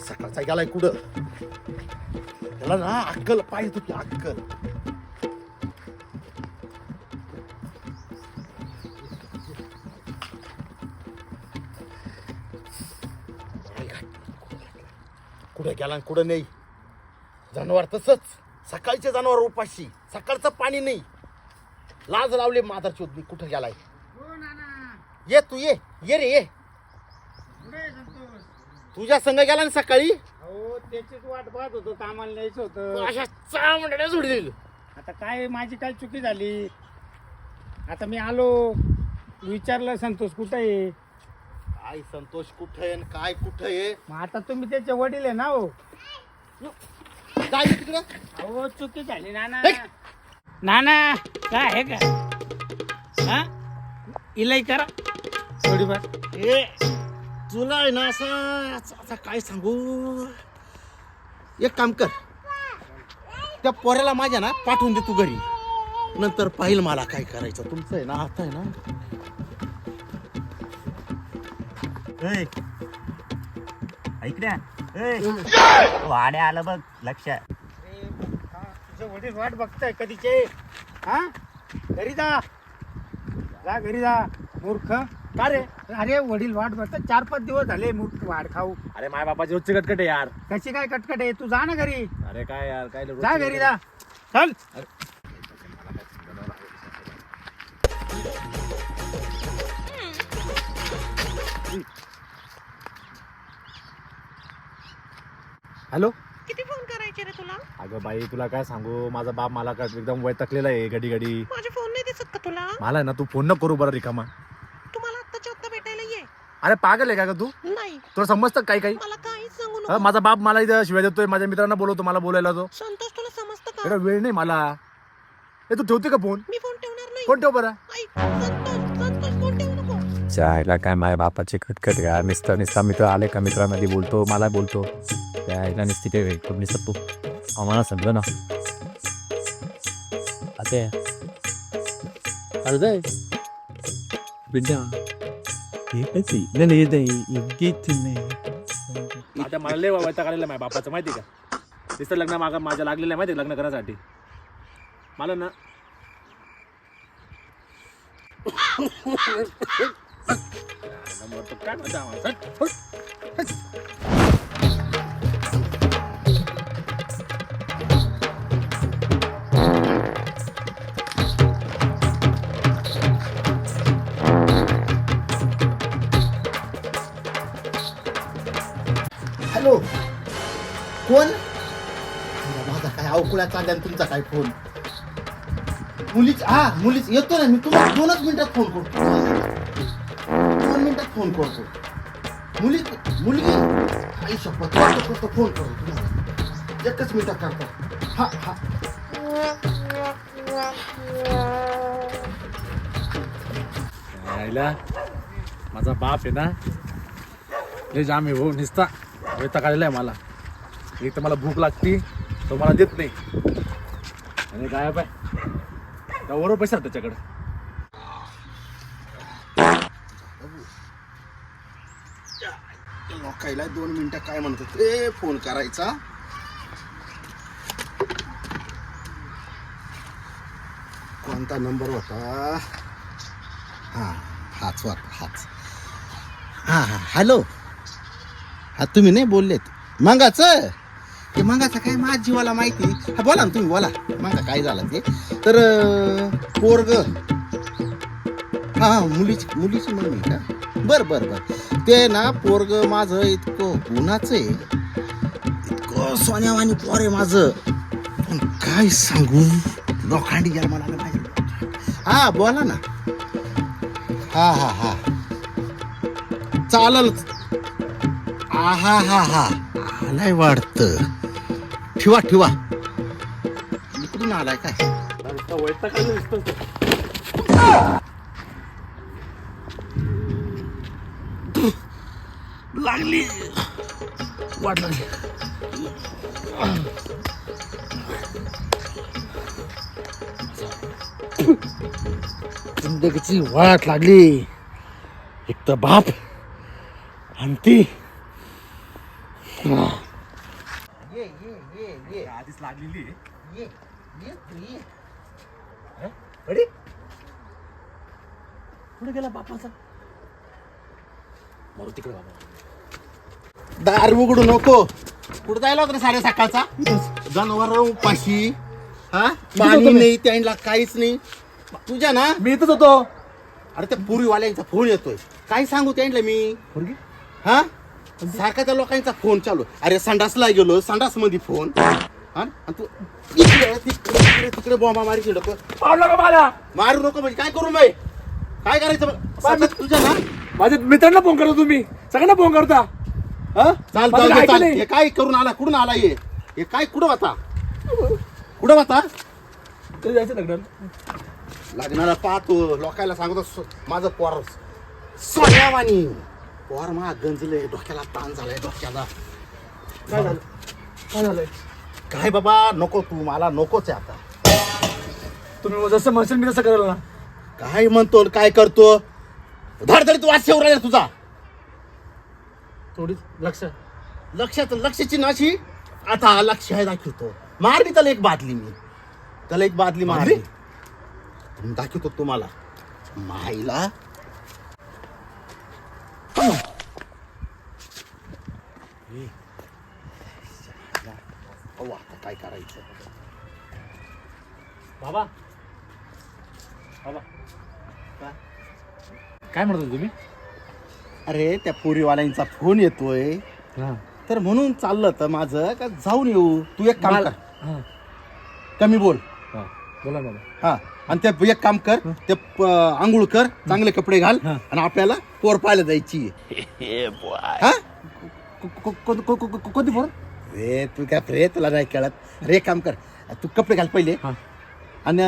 सकाळचा गेलाय कुठं? त्याला ना अक्कल पाहिजे तुझी अक्कल. कुठे गेला कुठं नाही. जनावर तसंच सकाळचे जनावर उपाशी, सकाळचं पाणी नाही. लाज लावले माधर चोदनी. कुठं गेलाय? ये तू ये ये रे ये. तुझ्या संघ गेला ना सकाळी. हो त्याचीच वाट पाहत होतो, कामाला न्यायचं होतं. अशा चामड्याने सोडी दिली. आता काय माझी काय चुकी झाली. आता मी आलो, विचारलं संतोष कुठं आहे. काय संतोष कुठे आहे काय कुठे आहे? मग आता तुम्ही त्याचे वडील आहे ना. हो काय तिकडे? अहो चुकी झाली नाना. नाना काय आहे का? हा इलाई करा थोडीफार. ए तुला आहे ना असं आता काय सांगू. एक काम कर, त्या पोऱ्याला माझ्या ना पाठवून दे तू घरी. नंतर पाहिल मला काय करायचं. तुमचं आहे ना आता आहे ना. इकडे वाड्या आलं बघ लक्ष. तुझे वडील वाट बघताय कधीचे. हा घरी जा जा घरी जा मूर्ख. का रे? अरे वडील वाट बघतात, 4-5 दिवस झाले मूर्ख वाट खाऊ. अरे माय बापाची रोजची कटकट आहे यार. कशी काय कटकट आहे? तू जा ना घरी. अरे काय यार काय जा घरी जा चल. हॅलो. किती फोन करायचे रे तुला? अगं बाई तुला काय सांगू, माझा बाप मला का एकदम वैतागलेला आहे घडी घडी. माझे फोन नाही दिसत का तुला? मला ना तू फोन न करू बरं रिकामा. तुम्हाला आत्ताच्या आत्ता भेटायला ये. अरे पागल आहे का ग तू? नाही तुला समजतं काही काही? मला काहीच सांगू हा, नको. माझा बाप मला इथं शिवाय देतोय, माझ्या मित्रांना बोलवतो मला बोलायला. तो संतोष तुला समजतं का? एवढा वेळ नाही मला. ए तू ठेवते का फोन? मी फोन ठेवणार नाही. फोन ठेव बरं. ऐक संतोष संतोष फोन ठेवू नको. चायला काय माझ्या बापाची खटखट यार. निस्ता मित्र आले का मित्रांमध्ये बोलतो, मला बोलतो. त्याला निस्ती ते निसत तू आम्हाला समजलं ना. आता अर्ध बिड्डा आता मला लय वैताग आलेला माझ्या बापाचं माहिती का. दिसतं लग्न मागं माझ्या लागलेलं आहे माहिती, लग्न करायसाठी मला ना. काय म्हणता हॅलो कोण? माझा काय अवकुळ्या चालल्या तुमचा काय फोन. मुलीच मुलीच येतो ना मी. तुम्हाला 2च मिनिटात फोन करतो. 2 मिनिटात फोन करतो. मुलगी आई शपथ करतो फोन करतो तुम्हाला. 1च मिनिटात करतो. हा हा यायला माझा बाप आहे ना लय जाम आहे भाऊ. निसता वैताग आलेला आहे मला. एक तर मला भूक लागती तो मला देत नाही. आणि काय पाय त्यावर पैसा त्याच्याकडे. लोकायला 2 मिनिटं काय म्हणतात ते फोन करायचा. कोणता नंबर होता? हाच हॅलो. तुम्ही नाही बोललेत मंगाचं. ते मंगाचं काय माझ्या जीवाला माहिती. बोला ना तुम्ही बोला. मंगा काय झालं ते तर पोरग मुलीची मम्मी का? बरं ते ना पोरग माझं इतकं गुणाचं आहे, इतकं सोन्यावानी पोर आहे माझं. पण काय सांगू लोखंडी गेला मला नाही पाहिजे. बोला ना. हा चालल. आलाय वाटतं. ठेवा. इकडून आलाय काय? वैताग आलेलं दिसतं. लागली वाट लागली. जिंदगीची वाट लागली. एक तर बाप आणि ती ये आधीच लागलेली ये ये तू ये अरे कुठे गेला बापाचा मारू तिकडे बाबा दार उघडू नको. कुठं जायला होता साडे सकाळचा जनावर उपाशी हा पाणी नाही त्यांना काहीच नाही तुझ्या ना. मी इथंच होतो. अरे त्या पुरीवाल्यांचा फोन येतोय काय सांगू त्यांना मी हा सारखा त्या लोकांचा फोन चालू. अरे संडासला गेलो संडास मध्ये फोन आणि तू तिकडे बॉम्बा मारी नको मला मारू नको म्हणजे काय करू मी काय करायचं तुझ्या ना. माझ्या मित्रांना फोन करता तुम्ही सगळ्यांना फोन करता चाल माझं चाल ऐकलं चाल. नाही. हे काय करून आला कुठून आला हे काय कुठं होता कुठं होता कधी जायचं लग्नाला लग्नाला पाहतो लोकायला सांगतो माझं पोर सोन्यावानी पोर मा गंजले डोक्याला ताण झालाय डोक्याला. काय झालं काय झालंय काय बाबा नको तू मला नकोच आहे आता. तुम्ही जसं म्हणशील मी तसं करायला ना. काय म्हणतो आणि काय करतो धडधड तू आज शेवरायला तुझा थोडीच लक्षाची नाशी आता लक्ष आहे दाखवतो. मारली त्याला एक बादली मी त्याला एक बादली मारली दाखवतो तुम्हाला माईला. आता काय करायचं बाबा बाबा काय म्हणत होते तुम्ही. अरे त्या पुरीवाल्यांचा फोन येतोय तर म्हणून चाललं तर माझं का जाऊन येऊ. तू एक काम कर कमी बोल बोला बाबा. हा आणि ते एक काम कर ते आंघोळ कर चांगले कपडे घाल आणि आपल्याला पोर पाहायला जायची. हा कोणती फोन रे तू काय रे तुला नाही कळत. अरे एक काम कर तू कपडे घाल पहिले आणि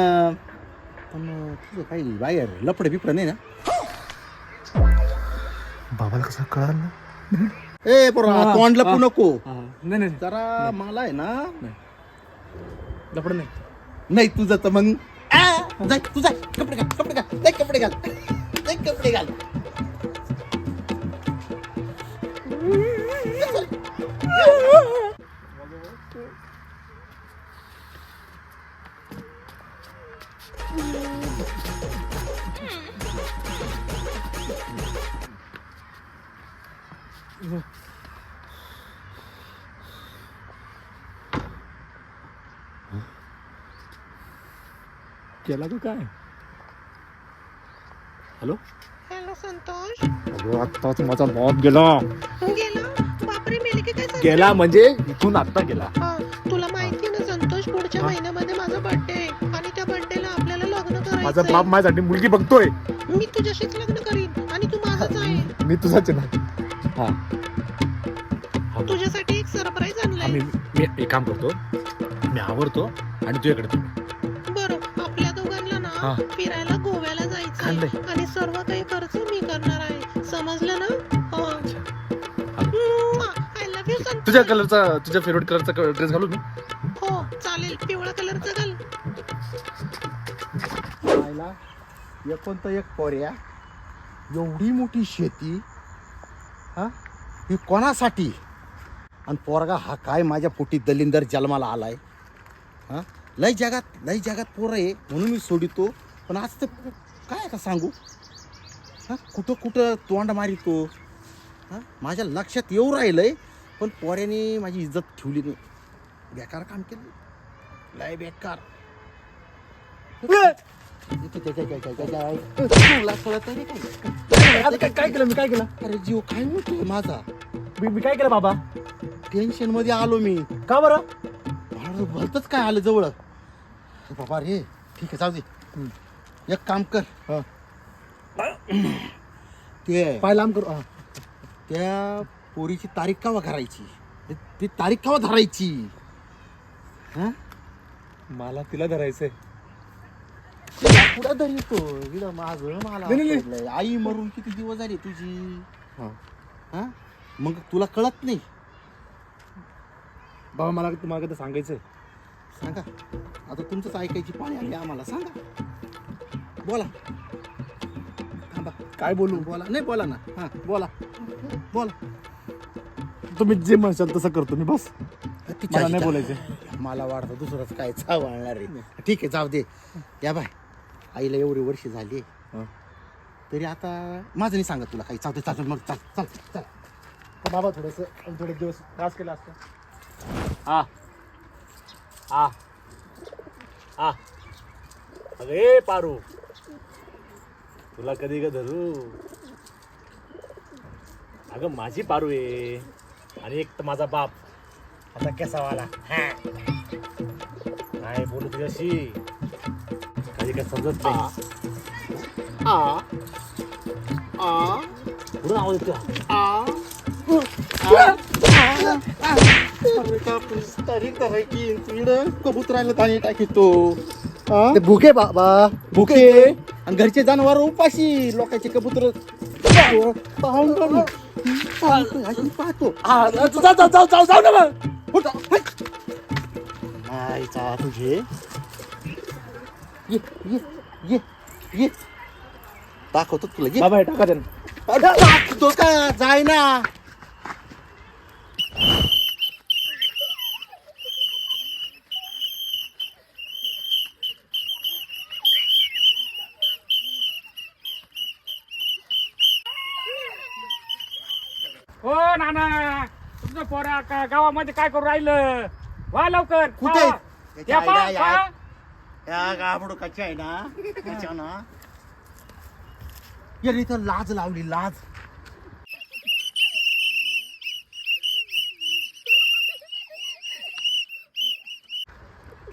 पण तुझं काही बाहेर लपडे बिपडे नाही ना. बाबाला कसं कळालं. ए पोरा तोंड लपू नको नाही नाही जरा मला आहे ना. लपड नाही नाही तुझं तर मग जाय तू जाय कपडे घाल कपडे घाल जाय कपडे घाल जाय कपडे घाल. केला का काय. हॅलो हॅलो संतोष अगं आत्ताच माझा बाप गेला. गेला बापरे मेले की काय सांगतो? गेला म्हणजे इथून आत्ता गेला. हा, तुला माहिती ना संतोष पुढच्या महिन्यामध्ये माझा बर्थडे आहे आणि त्या बर्थडेला आपल्याला लग्न माझा करायचं. बाप माझ्यासाठी मुलगी बघतोय. मी तुझ्याशीच लग्न करीन आणि तू माझाच आहे. मी तुझाच आहे ना. हा तुझ्यासाठी एक सरप्राईज आणलाय. मी एक काम करतो मी आवरतो आणि तुझ्याकडे तुम्ही. बरं आपल्या दोघांना हा. ना फिरायला गोव्याला जायचं चाललंय. आणि सर्व काही खर्च मी करणार आहे समजलं ना. I love you Santosh. तुझ्या कलरचा तुझ्या फेवरेट कलरचा ड्रेस घालू मी. हो चालेल पिवळा कलरचा घाल. पाहिला एकोणतं एक पोऱ्या एवढी मोठी शेती हा ही कोणासाठी आणि पोरगा हा काय माझ्या पोटी दलिंदर जन्माला आलाय. हा लय जगात पोरं आहे म्हणून मी सोडितो पण आज ते काय आता सांगू. हा कुठं तोंड मारितो. हा माझ्या लक्षात येऊ राहिलंय पण पोऱ्याने माझी इज्जत ठेवली नाही. बेकार काम केलं लय बेकार. तुला कळत नाही काय? काय केलं मी काय केलं. अरे जीव काय होतोय माझा. मी काय केलं बाबा. टेन्शन मध्ये आलो मी. का बरं. भलतच काय आलं जवळ बाबा रे. ठीक आहे जाऊ दे एक काम कर ते पाय लांब करू. त्या पोरीची तारीख केव्हा करायची ती तारीख केव्हा धरायची. हा मला तिला धरायचंय. कुठं धरितो इथं माझं मला नाही. आवडलंय. आई मरून किती दिवस झाले तुझी. हा मग तुला कळत नाही. बाबा मला तुम्हाला काय सांगायचंय. सांगा आता तुमचंच ऐकायची पाळी आली आम्हाला. सांगा बोला थांबा काय बोलू. बोला नाही बोला ना. हा बोला बोला तुम्ही जे म्हणशाल तसं करतो मी. बस तिच्या मला नाही आईच्या- बोलायचं. मला वाटतं दुसरंच काय चावणार आहे. ठीक आहे जाऊ दे. या बाय आईला एवढी वर्ष झाली हं. तरी आता माझं नाही सांगत तुला काही. चालतं चालतं मग चल चल चल. बाबा थोडे दिवस त्रास केला असतो. हा हा हा. अरे पारू, तुला कधी ग धरू? अगं माझी पारू आहे आणि एक तर माझा बाप आता केसावाला. काय बोलू तुझ्याशी, कधी काय समजत नाही. पुढं आवाज येतो. कबुतराला पाणी टाकीतो. ते भुके बाबा भुके आणि घरचे जनावर उपाशी. लोकांचे कबूतर पाहतो. जाऊ ना मग. आईचा तुझे ये ये ये ये दाखवतो तुला. ये बाबा हे टाका त्यांना. दाखवतो का जाय ना. हो नाना, तुमचं पोरा गावामध्ये काय करू राहिलं? वा लवकर. कुठे? पहा. त्याच्या या पहा, आईला पहा. या गाबडुकाची आहे ना त्याच्या ना यार इथं लाज लावली. लाज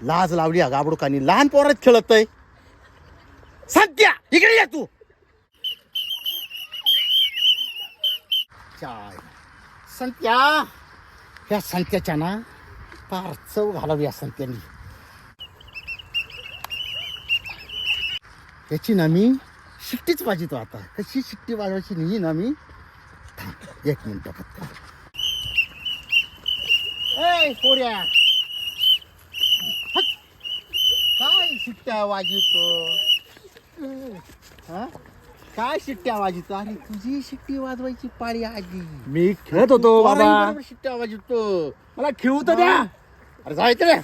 लाज लावली या गाबडुकानी. लहान पोरात खेळत आहे. सध्या इकडे ये तू. चाय संत्या. ह्या संत्याच्या ना फार चव घालावी या संत्यानी. याची ना मी शिट्टीच वाजवतो आता. कशी शिट्टी वाजवायची नाही ना मी. थांब, एक मिनिट फक्त. ए पोऱ्या, हट. काय शिट्ट्या वाजवतो? हा? काय शिट्ट्या वाजवतो? आणि तुझी शिट्टी वाजवायची पाळी आली. मी खेळत होतो बाबा. पोरांबरोबर शिट्ट्या वाजवतो. मला खेळू तर द्या. अरे जायचं रे.